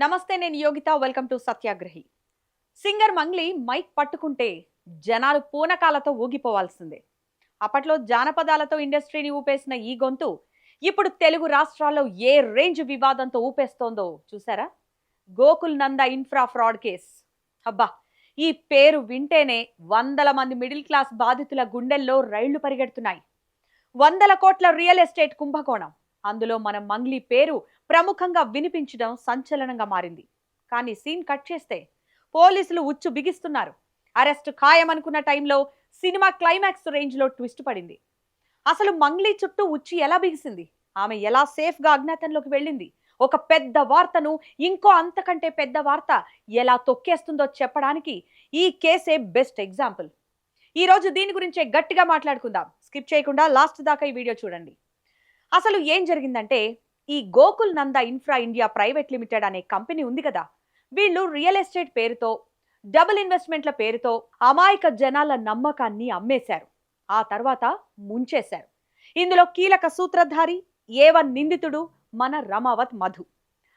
నమస్తే, నేను Yogitha. Welcome to Satyagrahi. Singer Mangli mic పట్టుకుంటే జనాలు పూనకాలతో ఊగిపోవాల్సిందే. అప్పట్లో జానపదాలతో ఇండస్ట్రీని ఊపేసిన ఈ గొంతు ఇప్పుడు తెలుగు రాష్ట్రాల్లో ఏ రేంజ్ వివాదంతో ఊపేస్తోందో చూసారా? గోకుల్ నంద ఇన్ఫ్రా ఫ్రాడ్ కేస్. అబ్బా, ఈ పేరు వింటేనే వందల మంది మిడిల్ క్లాస్ బాధితుల గుండెల్లో రైళ్లు పరిగెడుతున్నాయి. వందల కోట్ల రియల్ ఎస్టేట్ కుంభకోణం. అందులో మన మంగ్లీ పేరు ప్రముఖంగా వినిపించడం సంచలనంగా మారింది. కానీ సీన్ కట్ చేస్తే పోలీసులు ఉచ్చు బిగిస్తున్నారు. అరెస్ట్ ఖాయమనుకున్న టైంలో సినిమా క్లైమాక్స్ రేంజ్లో ట్విస్ట్ పడింది. అసలు మంగ్లీ చుట్టూ ఉచ్చు ఎలా బిగిసింది? ఆమె ఎలా సేఫ్గా అజ్ఞాతంలోకి వెళ్ళింది? ఒక పెద్ద వార్తను ఇంకో అంతకంటే పెద్ద వార్త ఎలా తొక్కేస్తుందో చెప్పడానికి ఈ కేసే బెస్ట్ ఎగ్జాంపుల్. ఈ రోజు దీని గురించే గట్టిగా మాట్లాడుకుందాం. స్కిప్ చేయకుండా లాస్ట్ దాకా ఈ వీడియో చూడండి. అసలు ఏం జరిగిందంటే, ఈ గోకుల్ నంద ఇన్ఫ్రా ఇండియా ప్రైవేట్ లిమిటెడ్ అనే కంపెనీ ఉంది కదా, వీళ్ళు రియల్ ఎస్టేట్ పేరుతో, డబుల్ ఇన్వెస్ట్మెంట్ల పేరుతో అమాయక జనాల నమ్మకాన్ని అమ్మేశారు. ఆ తర్వాత ముంచేశారు. ఇందులో కీలక సూత్రధారి ఏవన్ నిందితుడు మన రమావత్ మధు.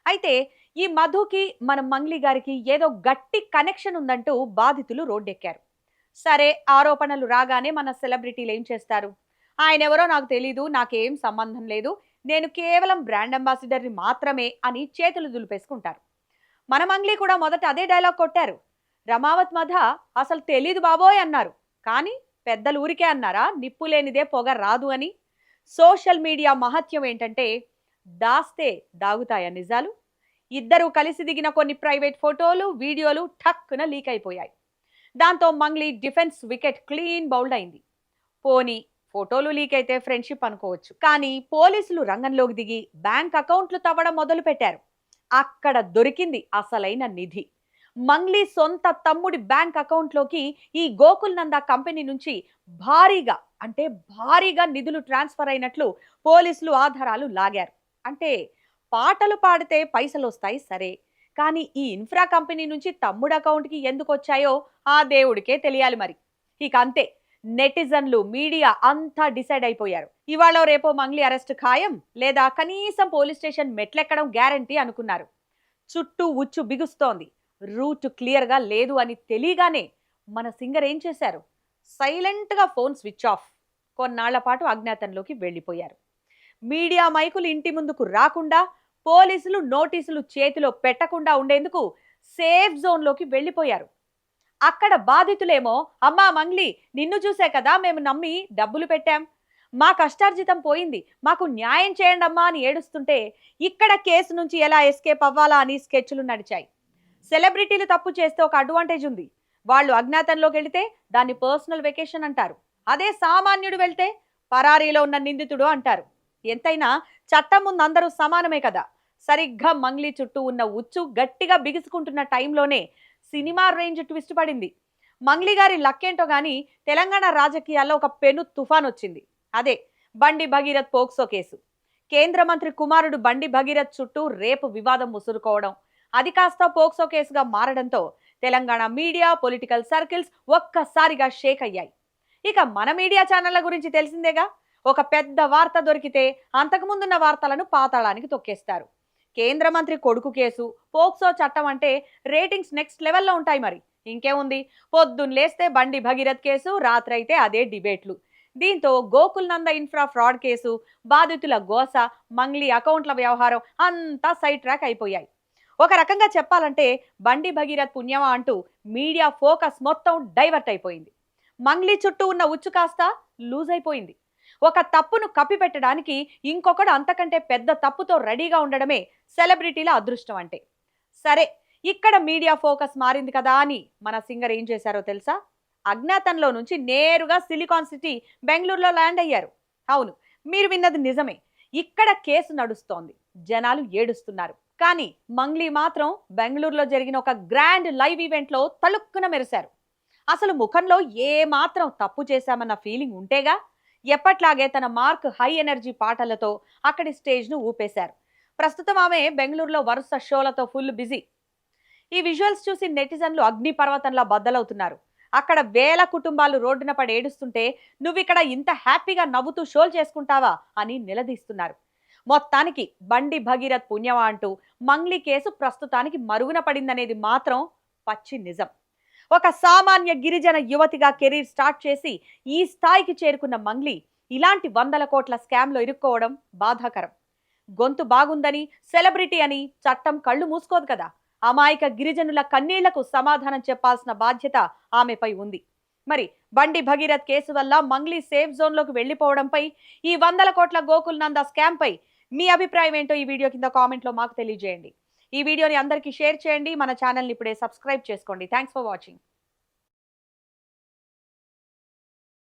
అయితే ఈ మధుకి మన మంగ్లీ గారికి ఏదో గట్టి కనెక్షన్ ఉందంటూ బాధితులు రోడ్డెక్కారు. సరే, ఆరోపణలు రాగానే మన సెలబ్రిటీలు ఏం చేస్తారు? ఆయన ఎవరో నాకు తెలీదు, నాకేం సంబంధం లేదు, నేను కేవలం బ్రాండ్ అంబాసిడర్ని మాత్రమే అని చేతులు దులిపేసుకుంటారు. మన మంగ్లీ కూడా మొదట అదే డైలాగ్ కొట్టారు. రమావత్ మధ అసలు తెలీదు బాబోయ్ అన్నారు. కానీ పెద్దలు ఊరికే అన్నారా, నిప్పు లేనిదే పొగ రాదు అని? సోషల్ మీడియా మహత్యం ఏంటంటే, దాస్తే దాగుతాయా నిజాలు? ఇద్దరూ కలిసి దిగిన కొన్ని ప్రైవేట్ ఫోటోలు, వీడియోలు ఠక్కున లీక్ అయిపోయాయి. దాంతో Mangli defence wicket clean bowled అయింది. పోనీ ఫోటోలు లీక్ అయితే ఫ్రెండ్షిప్ అనుకోవచ్చు, కానీ పోలీసులు రంగంలోకి దిగి బ్యాంక్ అకౌంట్లు తవ్వడం మొదలు పెట్టారు. అక్కడ దొరికింది అసలైన నిధి. మంగ్లీ సొంత తమ్ముడి బ్యాంక్ అకౌంట్లోకి ఈ గోకుల్ నంద కంపెనీ నుంచి భారీగా నిధులు ట్రాన్స్ఫర్ అయినట్లు పోలీసులు ఆధారాలు లాగారు. అంటే పాటలు పాడితే పైసలు వస్తాయి సరే, కానీ ఈ ఇన్ఫ్రా కంపెనీ నుంచి తమ్ముడు అకౌంట్కి ఎందుకు వచ్చాయో ఆ దేవుడికే తెలియాలి మరి. ఇక అంతే, నెటిజన్లు, మీడియా అంతా డిసైడ్ అయిపోయారు. ఇవాళ రేపో మంగ్లీ అరెస్ట్ ఖాయం, లేదా కనీసం పోలీస్ స్టేషన్ మెట్లెక్కడం గ్యారంటీ అనుకున్నారు. చుట్టూ ఉచ్చు బిగుస్తోంది. రూట్ క్లియర్గా లేదు అని తెలియగానే మన సింగర్ ఏం చేశారు? సైలెంట్గా ఫోన్ స్విచ్ ఆఫ్. కొన్నాళ్ల పాటు అజ్ఞాతంలోకి వెళ్ళిపోయారు. మీడియా మైకులు ఇంటి ముందుకు రాకుండా, పోలీసులు నోటీసులు చేతిలో పెట్టకుండా ఉండేందుకు సేఫ్ జోన్లోకి వెళ్ళిపోయారు. అక్కడ బాధితులేమో, అమ్మా మంగ్లీ, నిన్ను చూసే కదా మేము నమ్మి డబ్బులు పెట్టాం, మా కష్టార్జితం పోయింది, మాకు న్యాయం చేయండి అమ్మా అని ఏడుస్తుంటే, ఇక్కడ కేసు నుంచి ఎలా ఎస్కేప్ అవ్వాలా అని స్కెచ్లు నడిచాయి. సెలబ్రిటీలు తప్పు చేస్తే ఒక అడ్వాంటేజ్ ఉంది. వాళ్ళు అజ్ఞాతంలోకి వెళితే దాన్ని పర్సనల్ వెకేషన్ అంటారు. అదే సామాన్యుడు వెళ్తే పరారీలో ఉన్న నిందితుడు అంటారు. ఎంతైనా చట్టం ముందు అందరూ సమానమే కదా. సరిగ్గా మంగ్లీ చుట్టూ ఉన్న ఉచ్చు గట్టిగా బిగుసుకుంటున్న టైంలోనే సినిమా రేంజ్ ట్విస్ట్ పడింది. మంగ్లీ గారి లక్కేంటో గానీ తెలంగాణ రాజకీయాల్లో ఒక పెను తుఫాన్ వచ్చింది. అదే బండి భగీరథ్ పోక్సో కేసు. కేంద్ర మంత్రి కుమారుడు బండి భగీరథ్ చుట్టూ రేపు వివాదం ముసురుకోవడం, అది కాస్త పోక్సో కేసుగా మారడంతో తెలంగాణ మీడియా, పొలిటికల్ సర్కిల్స్ ఒక్కసారిగా షేక్ అయ్యాయి. ఇక మన మీడియా ఛానళ్ల గురించి తెలిసిందేగా. ఒక పెద్ద వార్త దొరికితే అంతకుముందున్న వార్తలను పాతాళానికి తొక్కేస్తారు. కేంద్ర మంత్రి కొడుకు కేసు, పోక్సో చట్టం అంటే రేటింగ్స్ నెక్స్ట్ లెవెల్లో ఉంటాయి. మరి ఇంకేముంది, పొద్దున్న లేస్తే బండి భగీరథ్ కేసు, రాత్రి అయితే అదే డిబేట్లు. దీంతో గోకుల్ నంద ఇన్ఫ్రా ఫ్రాడ్ కేసు, బాధితుల గోస, మంగ్లీ అకౌంట్ల వ్యవహారం అంతా సైడ్ ట్రాక్ అయిపోయాయి. ఒక రకంగా చెప్పాలంటే బండి భగీరథ్ పుణ్యమా అంటూ మీడియా ఫోకస్ మొత్తం డైవర్ట్ అయిపోయింది. మంగ్లీ చుట్టూ ఉన్న ఉచ్చు కాస్త లూజ్ అయిపోయింది. ఒక తప్పును కప్పిపెట్టడానికి ఇంకొకడు అంతకంటే పెద్ద తప్పుతో రెడీగా ఉండడమే సెలబ్రిటీల అదృష్టం అంటే. సరే, ఇక్కడ మీడియా ఫోకస్ మారింది కదా అని మన సింగర్ ఏం చేశారో తెలుసా? అజ్ఞాతంలో నుంచి నేరుగా సిలికాన్ సిటీ బెంగళూరులో ల్యాండ్ అయ్యారు. అవును, మీరు విన్నది నిజమే. ఇక్కడ కేసు నడుస్తోంది, జనాలు ఏడుస్తున్నారు. కానీ మంగ్లీ మాత్రం బెంగళూరులో జరిగిన ఒక గ్రాండ్ లైవ్ ఈవెంట్లో తలుక్కున మెరిశారు. అసలు ముఖంలో ఏ మాత్రం తప్పు చేశామన్న ఫీలింగ్ ఉంటేగా ఎప్పట్లాగే తన మార్క్ హై ఎనర్జీ పాటలతో అక్కడి స్టేజ్ను ఊపేశారు. ప్రస్తుతం ఆమె బెంగళూరులో వరుస షోలతో ఫుల్ బిజీ. ఈ విజువల్స్ చూసి నెటిజన్లు అగ్నిపర్వతంలా బద్దలవుతున్నారు. అక్కడ వేల కుటుంబాలు రోడ్డున పడి ఏడుస్తుంటే నువ్విక్కడ ఇంత హ్యాపీగా నవ్వుతూ షోలు చేసుకుంటావా అని నిలదీస్తున్నారు. మొత్తానికి బండి భగీరథ్ పుణ్యమా అంటూ మంగ్లీ కేసు ప్రస్తుతానికి మరుగున పడిందనేది మాత్రం పచ్చి నిజం. ఒక సామాన్య గిరిజన యువతిగా కెరీర్ స్టార్ట్ చేసి ఈ స్థాయికి చేరుకున్న మంగ్లీ ఇలాంటి 100 కోట్ల స్కామ్లో ఇరుక్కోవడం బాధాకరం. గొంతు బాగుందని, సెలబ్రిటీ అని చట్టం కళ్ళు మూసుకోదు కదా. అమాయక గిరిజనుల కన్నీళ్లకు సమాధానం చెప్పాల్సిన బాధ్యత ఆమెపై ఉంది. మరి బండి భగీరథ్ కేసు వల్ల మంగ్లీ సేఫ్ జోన్లోకి వెళ్లిపోవడంపై, ఈ 100 కోట్ల గోకుల్ నందా స్కామ్ పై మీ అభిప్రాయం ఏంటో ఈ వీడియో కింద కామెంట్లో మాకు తెలియజేయండి. ఈ వీడియోని అందరికీ షేర్ చేయండి. మన ఛానల్ని ఇప్పుడే సబ్స్క్రైబ్ చేసుకోండి. Thanks for watching.